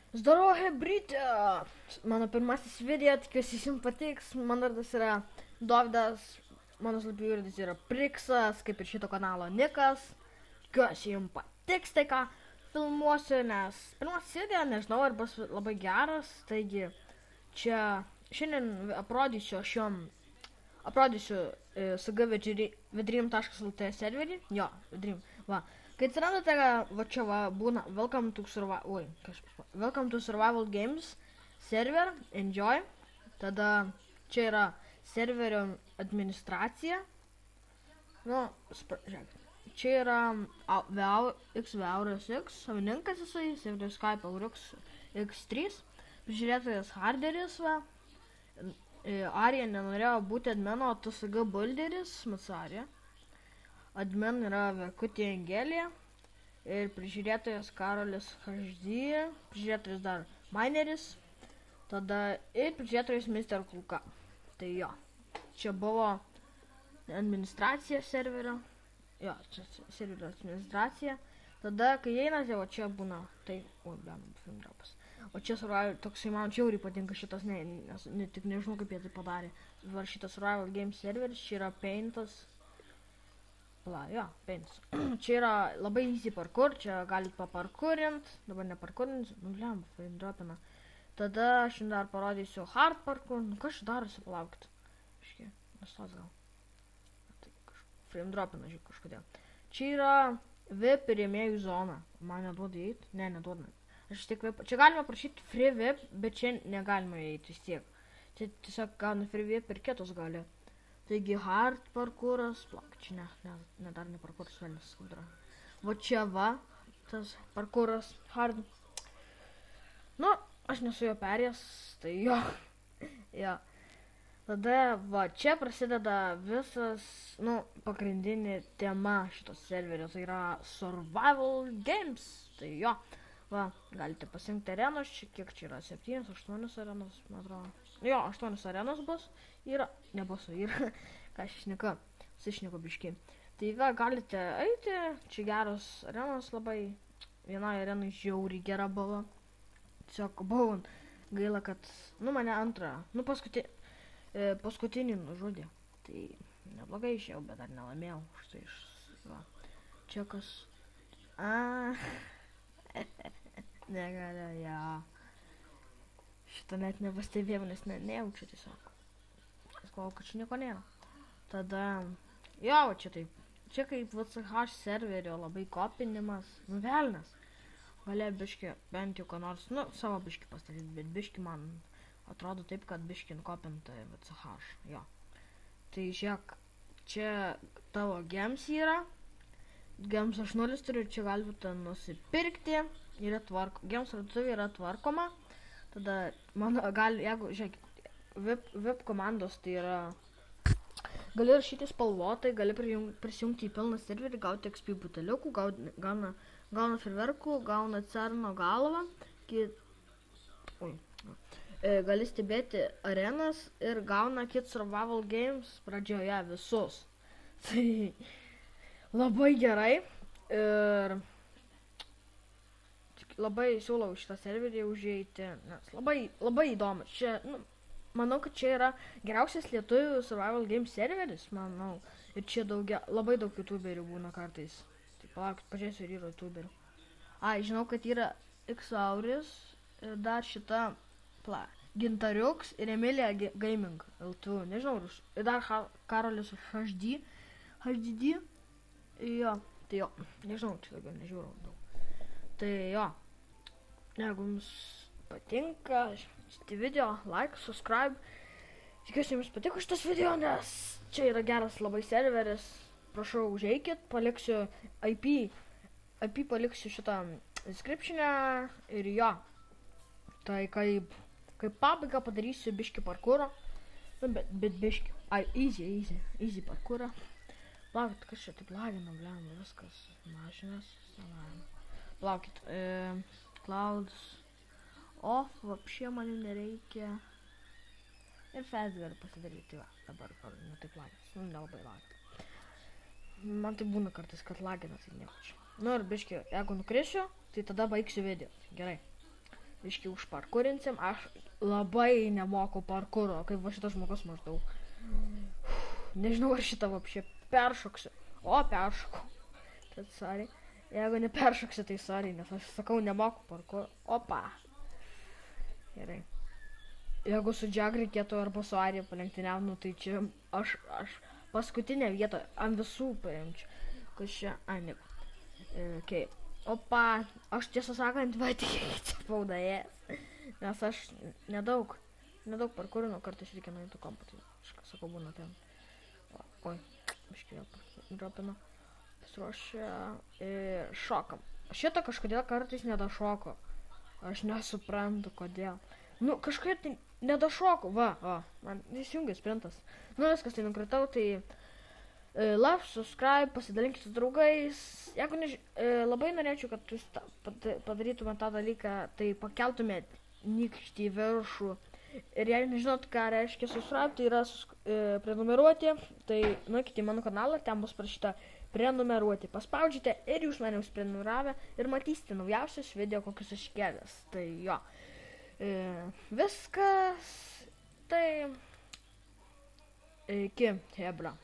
Zdaro hebrytė! Mano pirmasis video, tikiuosi jums patiks. Mano vardas yra Dovydas, mano slapyvardis yra Priksas, kaip ir šito kanalo Nikas. Tikiuosi jums patiks tai, ką filmuosiu, nes pirmasis video, nežinau, ar bus labai geras. Taigi, čia šiandien aprodysiu sgvedream.lt serverį. Jo, Vedream, va. Kai atsirandate, va čia va, būna Welcome to Survival Games server, enjoy. Tada čia yra serverio administracija. Nu, žiūrėk. Čia yra XVRSX, savininkas jisai, serverio Skype Aurix X3, prižiūrėtojas Harderis, va. Arija nenorėjo būti admeno, TSG Bulderis, Matsarė. Admin yra Vekutė Angelija ir prižiūrėtojas Karolis HD, prižiūrėtojas dar Mineris, tada ir prižiūrėtojas Mr. Kulka. Tai jo, čia buvo administracija serverio, jo, čia serverio administracija. Tada, kai einate, o čia būna, tai, filmdropas. O čia survival, toksai man čiauriai patinka šitas, nes tik nežinau, kaip jie tai padarė. Va šitas Survival Games serveris, čia yra Paintas. Jo, Paintas. Čia yra labai easy parkour, čia galit paparkourint, dabar neparkourint, filmdropina. Tada aš jums dar parodysiu hard parkour, kas čia darosi, palaukit. Iškiai, nestos gal. Tai filmdropina, žiūrėk, kažkodėl. Čia yra VIP rėmėjų zona. Man neduoda įeit? Ne, neduoda. Aš tik VIP. Čia galima prašyti free VIP, bet čia negalima įeiti vis tiek. Čia tiesiog gauna free VIP ir kitos gali. Taigi hard parkouras, čia dar ne parkouras, velnis skudra. Va čia va, tas parkouras hard. Nu, aš nesu jo perėjęs, tai jo. Jo. Tada va čia prasideda visas, pagrindinė tema šitos serverio, tai yra Survival Games. Tai jo. Va, galite pasirinkti arenos, kiek čia yra 7, 8 arenos, man atrodo. Jo, 8 arenos bus, yra, ką aš išneku, sušneku biškiai. Tai va, galite eiti, čia geros arenos labai, vienai arenai žiauriai gera buvo. Tiesiog buvau, gaila, kad, mane antrą, paskutinį nužudė. Tai neblogai išėjau, bet dar nelaimėjau, štai va, čia kas, negaliu, jo. Šitą net nepastebėjau, nes nejaučiu tiesiog. Aš galvoju, kad čia nieko nėra. Tada, jo, čia taip. Čia kaip VCH serverio labai kopinimas, velnas. Galėjo biški, bent jau ką nors, savo biški pastatyti, bet biški man atrodo taip, kad biški kopinta VCH, jo. Tai žiūrėk, čia tavo gems yra. Gems aš 0 turiu, čia galite nusipirkti. Gems parduotuvė yra tvarkoma. Tada, jeigu, žiūrėkit, VIP komandos tai yra, gali rašyti spalvotai, gali prisijungti į pilną serverį, gauti XP buteliukų, gauna ferverkų, gauna cerno galvą, gali stebėti arenas ir gauna Kit Survival Games pradžioje visus. Tai labai gerai ir labai siūlau šitą serverį užeiti, nes labai įdomu. Čia, manau, kad čia yra geriausias lietuvių Survival Games serveris, manau. Ir čia labai daug youtuberių būna kartais. Tai palaukit, pažiūrėsiu, ir yra youtuberių. Žinau, kad yra Xauris ir dar šita, Gintariuks ir Emilija Gaming LTU, nežinau, ir dar Karolis HD. Jo, tai jo, nežinau, čia daugiau nežiūrau daug. Tai jo. Jeigu jums patinka šitą video, like, subscribe. Tikiuosi jums patiko šitas video, nes čia yra geras labai serveris. Prašau, užeikit, paliksiu IP paliksiu šitą descriptionę ir jo. Tai kaip pabaigą padarysiu biški parkourą. Bet biški, easy parkourą. Plaukit, kas čia taip lagina, viskas, mašinas, plaukit, clouds off, vapšė man nereikia. Ir fast galiu pasidaryti, va, dabar, taip laginas, nelabai lagina. Man tai būna kartais, kad laginas ir nieko čia. Ir biški, jeigu nukrisiu, tai tada baigsiu video, gerai. Iški užparkurinsim, aš labai nemoku parkuro, kaip va šitas žmogus maždaug. Nežinau, ar šitą vapšė peršoksiu. O, peršokau. Tad sorry. Jeigu neperšoksiu, tai sorry, nes aš sakau, nemoku parkuro. Opa. Gerai. Jeigu su Jag reikėtų arba su Arija palenktyniam, nu tai čia aš paskutinę vietą ant visų paimčiau. Kas čia, ne. Okay. Opa, aš tiesą sakant, tikėkite paudaės, nes aš nedaug parkurinu, kartais reikia nuėti kampą, tai aš sakau, būna ten. Oi, biškį vėl dropinu. Pasiruošę ir šokam. Šitą kažkodėl kartais nedašoko. Aš nesuprantu, kodėl. Nu, kažkaip tai nedašoko, va, man įsijungia sprintas. Nu, viskas, tai nukritau, tai like, subscribe, pasidalinkite su draugais. Jeigu labai norėčiau, kad jūs padarytumėte tą dalyką, tai pakeltumėt nykštį į viršų. Ir jei nežinot, ką reiškia subscribe, tai yra prenumeruoti, tai nueikite į mano kanalą, ten bus parašyta prenumeruoti. Paspaudžiate ir jūs mane užprenumeravę ir matysite naujausius video, kokius aš kelias. Tai jo. Viskas. Tai iki hebra.